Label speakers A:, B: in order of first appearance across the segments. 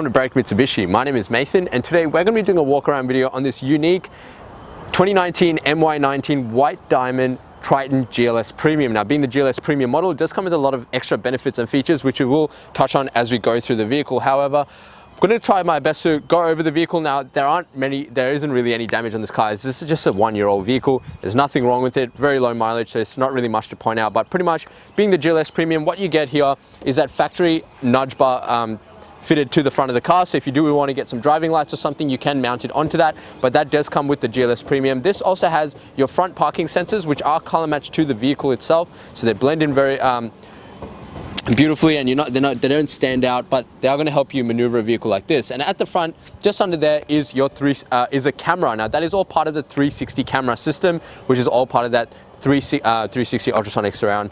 A: welcome to Break Mitsubishi. My name is Nathan and today we're going to be doing a walk around video on this unique 2019 MY19 White Diamond Triton GLS Premium. Now, being the GLS Premium model, it does come with a lot of extra benefits and features which we will touch on as we go through the vehicle. However, I'm going to try my best to go over the vehicle. Now, there isn't really any damage on this car. This is just a one-year-old vehicle. There's nothing wrong with it. Very low mileage, so it's not really much to point out. But pretty much, being the GLS Premium, what you get here is that factory nudge bar fitted to the front of the car. So if you do want to get some driving lights or something, you can mount it onto that, but that does come with the GLS Premium. This also has your front parking sensors, which are color matched to the vehicle itself, so they blend in very beautifully, and they don't stand out, but they are going to help you maneuver a vehicle like this. And at the front, just under there, is your is a camera. Now, that is all part of the 360 camera system, which is all part of that 360 ultrasonic surround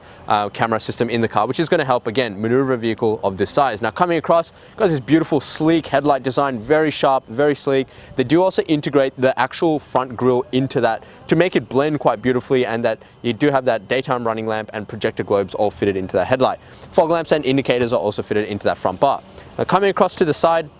A: camera system in the car, which is going to help, again, maneuver a vehicle of this size. Now, coming across, got this beautiful sleek headlight design, very sharp, very sleek. They do also integrate the actual front grille into that to make it blend quite beautifully, and that you do have that daytime running lamp and projector globes all fitted into that headlight. Fog lamps and indicators are also fitted into that front bar. Now, coming across to the side,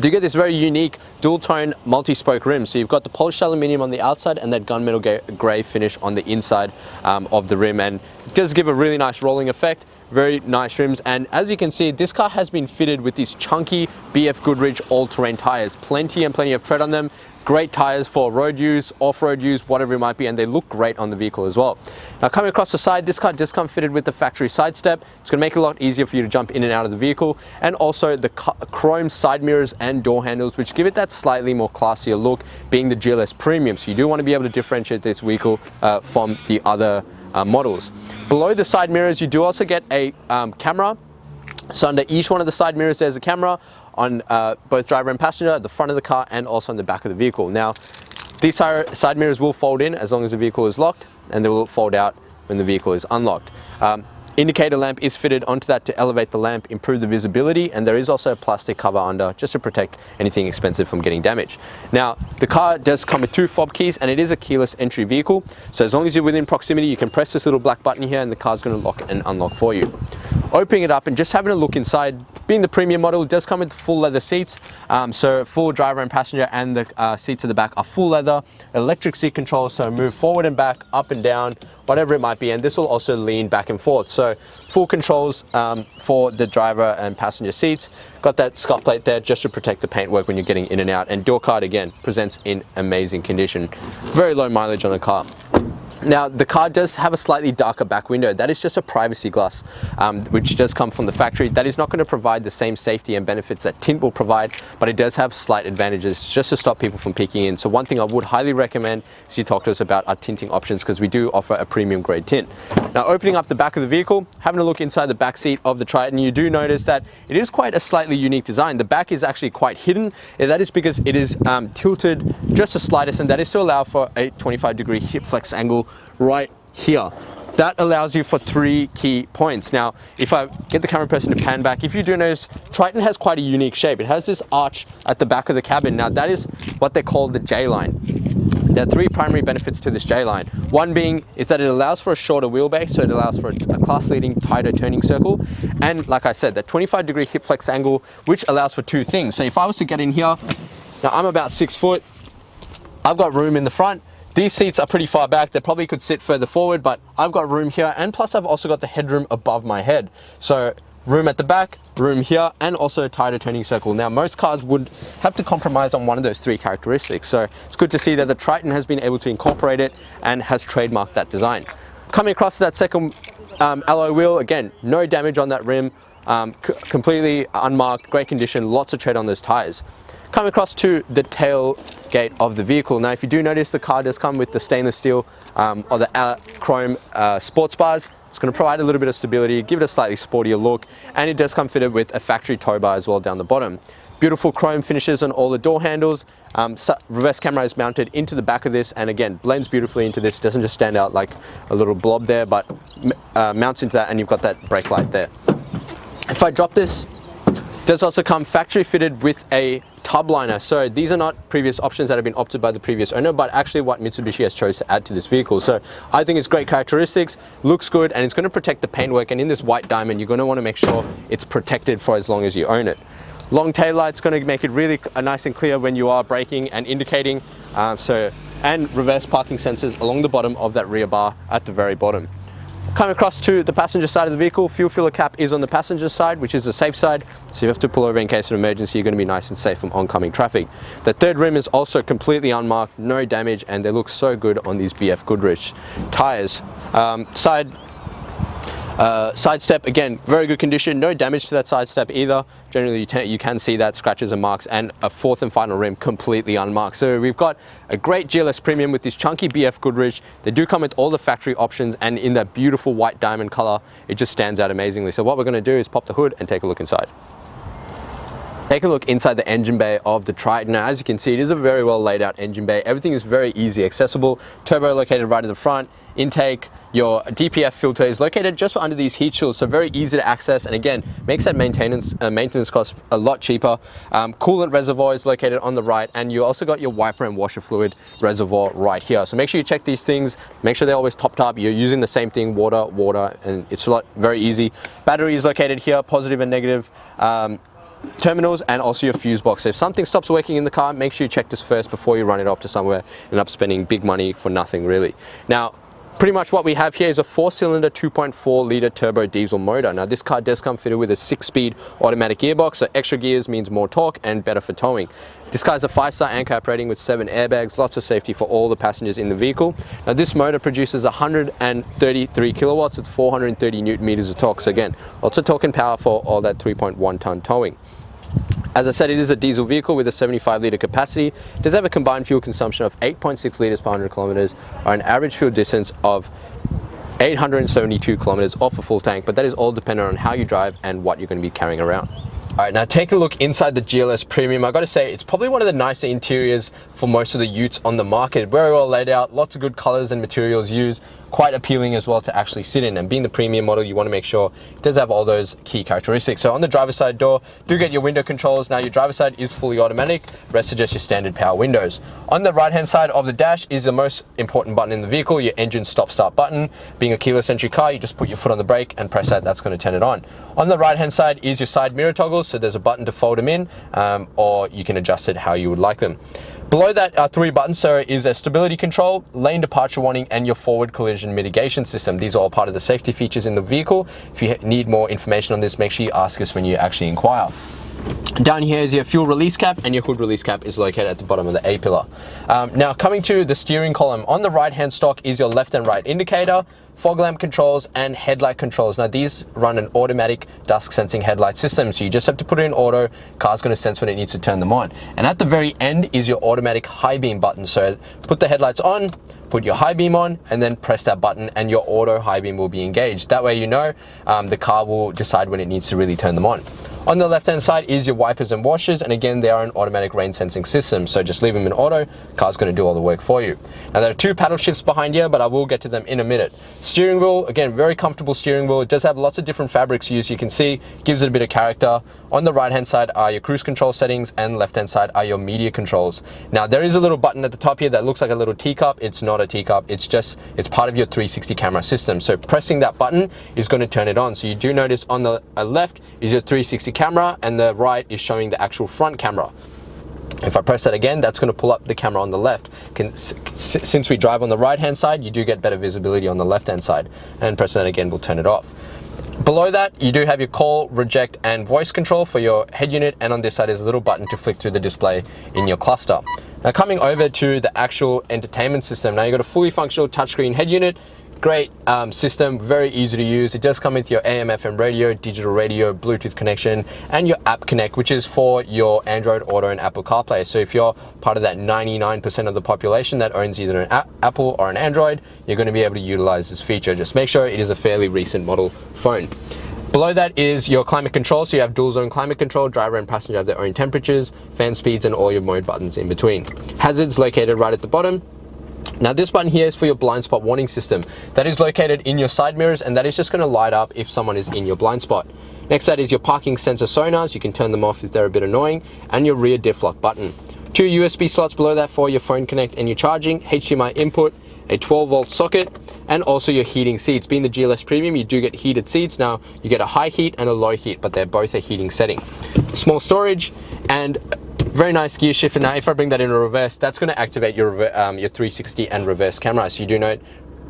A: do get this very unique dual tone multi-spoke rim. So you've got the polished aluminium on the outside and that gunmetal grey finish on the inside of the rim, and it does give a really nice rolling effect. Very nice rims, and as you can see, this car has been fitted with these chunky BF Goodrich all-terrain tires. Plenty of tread on them. Great tires for road use, off-road use, whatever it might be, and they look great on the vehicle as well. Now, coming across the side, this car does come fitted with the factory side step. It's going to make it a lot easier for you to jump in and out of the vehicle, and also the chrome side mirrors and door handles, which give it that slightly more classier look, being the GLS Premium. So you do want to be able to differentiate this vehicle from the other models. Below the side mirrors, you do also get a camera. So under each one of the side mirrors, there's a camera on both driver and passenger, at the front of the car, and also on the back of the vehicle. Now, these side mirrors will fold in as long as the vehicle is locked, and they will fold out when the vehicle is unlocked. Indicator lamp is fitted onto that to elevate the lamp, improve the visibility, and there is also a plastic cover under just to protect anything expensive from getting damaged. Now, the car does come with 2 fob keys, and it is a keyless entry vehicle. So as long as you're within proximity, you can press this little black button here and the car's going to lock and unlock for you. Opening it up and just having a look inside, being the premium model, it does come with full leather seats. So full driver and passenger, and the seats at the back are full leather. Electric seat controls, so move forward and back, up and down, whatever it might be, and this will also lean back and forth. So full controls for the driver and passenger seats. Got that scuff plate there just to protect the paintwork when you're getting in and out, and door card, again, presents in amazing condition. Very low mileage on the car. Now, the car does have a slightly darker back window. That is just a privacy glass, which does come from the factory. That is not going to provide the same safety and benefits that tint will provide, but it does have slight advantages just to stop people from peeking in. So one thing I would highly recommend is you talk to us about our tinting options, because we do offer a premium grade tint. Now, opening up the back of the vehicle, having a look inside the back seat of the Triton, you do notice that it is quite a slightly unique design. The back is actually quite hidden, and that is because it is tilted just the slightest, and that is to allow for a 25-degree hip flex angle right here. That allows you for 3 key points. Now, if I get the camera person to pan back, if you do notice, Triton has quite a unique shape. It has this arch at the back of the cabin. Now, that is what they call the J-line. There are 3 primary benefits to this J-line. One being is that it allows for a shorter wheelbase, so it allows for a class-leading tighter turning circle, and like I said, that 25-degree hip flex angle, which allows for 2 things. So if I was to get in here, now I'm about 6 foot, I've got room in the front. These seats are pretty far back. They probably could sit further forward, but I've got room here, and plus I've also got the headroom above my head. So room at the back, room here, and also a tighter turning circle. Now, most cars would have to compromise on one of those 3 characteristics. So it's good to see that the Triton has been able to incorporate it and has trademarked that design. Coming across to that second alloy wheel, again, no damage on that rim, completely unmarked, great condition, lots of tread on those tires. Coming across to the tailgate of the vehicle. Now, if you do notice, the car does come with the stainless steel or the chrome sports bars. It's going to provide a little bit of stability, give it a slightly sportier look, and it does come fitted with a factory tow bar as well down the bottom. Beautiful chrome finishes on all the door handles. Reverse camera is mounted into the back of this, and again, blends beautifully into this. Doesn't just stand out like a little blob there, but mounts into that, and you've got that brake light there. If I drop this, it does also come factory fitted with a tub liner. So these are not previous options that have been opted by the previous owner, but actually what Mitsubishi has chose to add to this vehicle. So I think it's great characteristics, looks good, and it's going to protect the paintwork. And in this white diamond, you're going to want to make sure it's protected for as long as you own it. Long tail light's going to make it really nice and clear when you are braking and indicating. And reverse parking sensors along the bottom of that rear bar at the very bottom. Coming across to the passenger side of the vehicle, fuel filler cap is on the passenger side, which is the safe side, so you have to pull over in case of emergency. You're going to be nice and safe from oncoming traffic. The third rim is also completely unmarked, no damage, and they look so good on these BF Goodrich tires. Side step, again, very good condition, no damage to that side step either. Generally you can see that scratches and marks, and a fourth and final rim completely unmarked. So we've got a great GLS Premium with this chunky BF Goodrich. They do come with all the factory options, and in that beautiful white diamond color, it just stands out amazingly. So what we're going to do is pop the hood and take a look inside. Take a look inside the engine bay of the Triton. Now, as you can see, it is a very well laid out engine bay. Everything is very easy accessible. Turbo located right at the front. Intake, your DPF filter is located just under these heat shields, so very easy to access, and again, makes that maintenance cost a lot cheaper. Coolant reservoir is located on the right, and you also got your wiper and washer fluid reservoir right here. So make sure you check these things, make sure they're always topped up. You're using the same thing, water, and it's very easy. Battery is located here, positive and negative terminals, and also your fuse box. So if something stops working in the car, make sure you check this first before you run it off to somewhere and end up spending big money for nothing really. Now, pretty much what we have here is a 4-cylinder 2.4 litre turbo diesel motor. Now this car does come fitted with a 6-speed automatic gearbox, so extra gears means more torque and better for towing. This car's a 5-star ANCAP rating with 7 airbags, lots of safety for all the passengers in the vehicle. Now this motor produces 133 kilowatts with 430 newton meters of torque. So again, lots of torque and power for all that 3.1 ton towing. As I said, it is a diesel vehicle with a 75 litre capacity. It does have a combined fuel consumption of 8.6 litres per 100 kilometres, or an average fuel distance of 872 kilometres off a full tank, but that is all dependent on how you drive and what you're going to be carrying around. All right, now take a look inside the GLS Premium. I got to say, it's probably one of the nicer interiors for most of the utes on the market. Very well laid out, lots of good colors and materials used, quite appealing as well to actually sit in. And being the premium model, you want to make sure it does have all those key characteristics. So on the driver's side door, do get your window controls. Now your driver's side is fully automatic, rest are just your standard power windows. On the right hand side of the dash is the most important button in the vehicle, your engine stop start button. Being a keyless entry car, you just put your foot on the brake and press that, that's going to turn it on. On the right hand side is your side mirror toggles, so there's a button to fold them in, or you can adjust it how you would like them. Below that are 3 buttons, so is a stability control, lane departure warning, and your forward collision mitigation system. These are all part of the safety features in the vehicle. If you need more information on this, make sure you ask us when you actually inquire. Down here is your fuel release cap, and your hood release cap is located at the bottom of the A-pillar. Now coming to the steering column, on the right hand stock is your left and right indicator, fog lamp controls, and headlight controls. Now these run an automatic dusk sensing headlight system, so you just have to put it in auto, car's going to sense when it needs to turn them on. And at the very end is your automatic high beam button, so put the headlights on, put your high beam on, and then press that button and your auto high beam will be engaged. That way you know the car will decide when it needs to really turn them on. On the left hand side is your wipers and washers, and again they are an automatic rain sensing system, so just leave them in auto, car's going to do all the work for you. Now there are 2 paddle shifts behind here, but I will get to them in a minute. Steering wheel, again very comfortable steering wheel. It does have lots of different fabrics used, you can see, gives it a bit of character. On the right hand side are your cruise control settings, and left hand side are your media controls. Now there is a little button at the top here that looks like a little teacup. It's not a teacup, it's part of your 360 camera system, so pressing that button is going to turn it on. So you do notice on the left is your 360 camera, and the right is showing the actual front camera. If I press that again, that's going to pull up the camera on the left. Since we drive on the right hand side, you do get better visibility on the left hand side, and pressing that again will turn it off. Below that, you do have your call, reject, and voice control for your head unit, and on this side is a little button to flick through the display in your cluster. Now coming over to the actual entertainment system, now you've got a fully functional touchscreen head unit. Great system, very easy to use. It does come with your AM, FM radio, digital radio, Bluetooth connection, and your app connect, which is for your Android Auto and Apple CarPlay. So if you're part of that 99% of the population that owns either an Apple or an Android, you're going to be able to utilize this feature. Just make sure it is a fairly recent model phone. Below that is your climate control, so you have dual zone climate control, driver and passenger have their own temperatures, fan speeds, and all your mode buttons in between. Hazards located right at the bottom. Now this button here is for your blind spot warning system. That is located in your side mirrors, and that is just going to light up if someone is in your blind spot. Next that is your parking sensor sonars. You can turn them off if they're a bit annoying, and your rear diff lock button. 2 USB slots below that for your phone connect and your charging, HDMI input, a 12-volt socket, and also your heating seats. Being the GLS Premium, you do get heated seats. Now, you get a high heat and a low heat, but they're both a heating setting. Small storage and very nice gear shifter. Now, if I bring that in reverse, that's going to activate your 360 and reverse camera. So you do note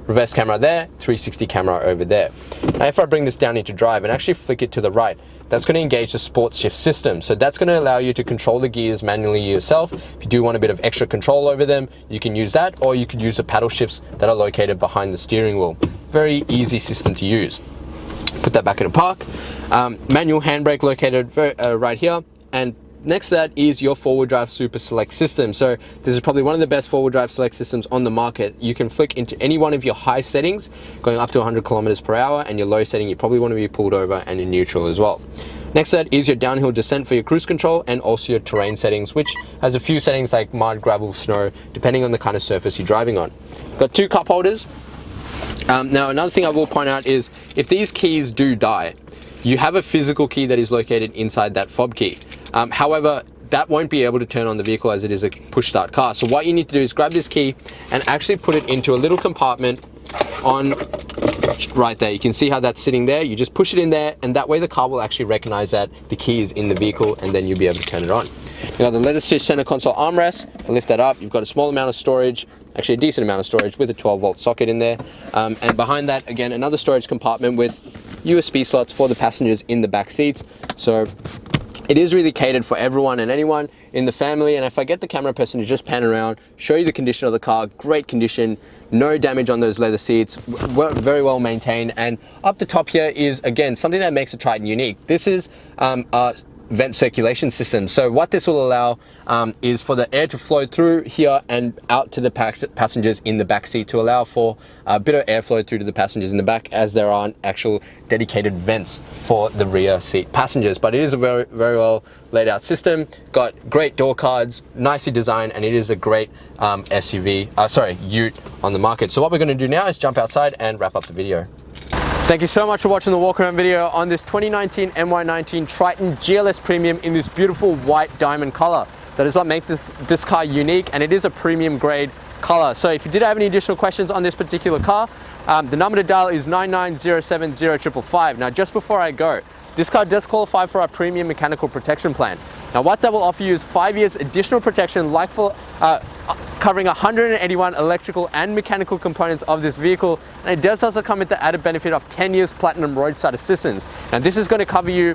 A: reverse camera there, 360 camera over there. Now, if I bring this down into drive and actually flick it to the right, that's going to engage the sports shift system. So that's going to allow you to control the gears manually yourself. If you do want a bit of extra control over them, you can use that, or you could use the paddle shifts that are located behind the steering wheel. Very easy system to use. Put that back in a park. Manual handbrake located right here, and next to that is your four-wheel drive super select system. So this is probably one of the best four-wheel drive select systems on the market. You can flick into any one of your high settings, going up to 100 kilometers per hour, and your low setting, you probably want to be pulled over and in neutral as well. Next to that is your downhill descent for your cruise control, and also your terrain settings, which has a few settings like mud, gravel, snow, depending on the kind of surface you're driving on. Got two cup holders. Now, another thing I will point out is if these keys do die, you have a physical key that is located inside that fob key. However, that won't be able to turn on the vehicle as it is a push start car. So what you need to do is grab this key and actually put it into a little compartment on right there. You can see how that's sitting there. You just push it in there, and that way the car will actually recognize that the key is in the vehicle, and then you'll be able to turn it on. Now, the leather stitch center console armrest, lift that up. You've got a small amount of storage, actually a decent amount of storage with a 12-volt socket in there. And behind that, again, another storage compartment with USB slots for the passengers in the back seats. So it is really catered for everyone and anyone in the family. And if I get the camera person to just pan around, show you the condition of the car, great condition, no damage on those leather seats, very well maintained. And up the top here is, again, something that makes a Triton unique. This is a vent circulation system. So what this will allow is for the air to flow through here and out to the passengers in the back seat, to allow for a bit of airflow through to the passengers in the back, as there aren't actual dedicated vents for the rear seat passengers. But it is a very, very well laid out system, got great door cards, nicely designed, and it is a great ute on the market. So what we're going to do now is jump outside and wrap up the video. Thank you so much for watching the walk around video on this 2019 MY19 Triton GLS Premium in this beautiful white diamond color. That is what makes this car unique, and it is a premium grade color. So if you did have any additional questions on this particular car, the number to dial is 99070555. Now, just before I go, this car does qualify for our premium mechanical protection plan. Now, what that will offer you is 5 years additional protection, like for covering 181 electrical and mechanical components of this vehicle, and it does also come with the added benefit of 10 years platinum roadside assistance. Now, this is going to cover you,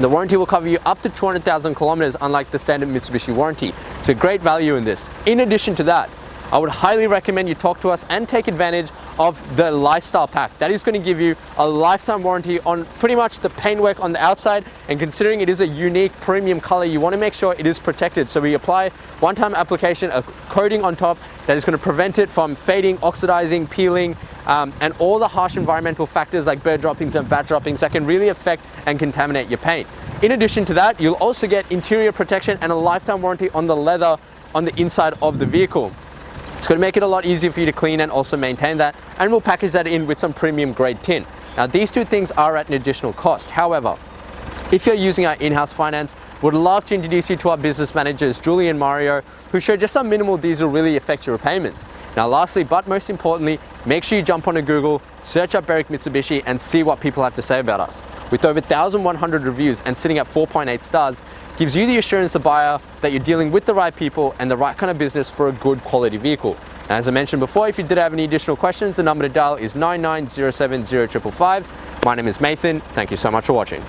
A: the warranty will cover you up to 200,000 kilometers, unlike the standard Mitsubishi warranty. So great value in this. In addition to that, I would highly recommend you talk to us and take advantage of the lifestyle pack. That is going to give you a lifetime warranty on pretty much the paintwork on the outside, and considering it is a unique premium color, you want to make sure it is protected. So we apply one-time application, a coating on top that is going to prevent it from fading, oxidizing, peeling, and all the harsh environmental factors like bird droppings and bat droppings that can really affect and contaminate your paint. In addition to that, you'll also get interior protection and a lifetime warranty on the leather on the inside of the vehicle. It's going to make it a lot easier for you to clean and also maintain that, and we'll package that in with some premium grade tin. Now, these two things are at an additional cost. However, if you're using our in-house finance, would love to introduce you to our business managers, Julie and Mario, who show just how minimal these will really affect your repayments. Now, lastly, but most importantly, make sure you jump onto Google, search up Berwick Mitsubishi, and see what people have to say about us. With over 1,100 reviews and sitting at 4.8 stars, gives you the assurance, the buyer, that you're dealing with the right people and the right kind of business for a good quality vehicle. And as I mentioned before, if you did have any additional questions, the number to dial is 99070555. My name is Nathan. Thank you so much for watching.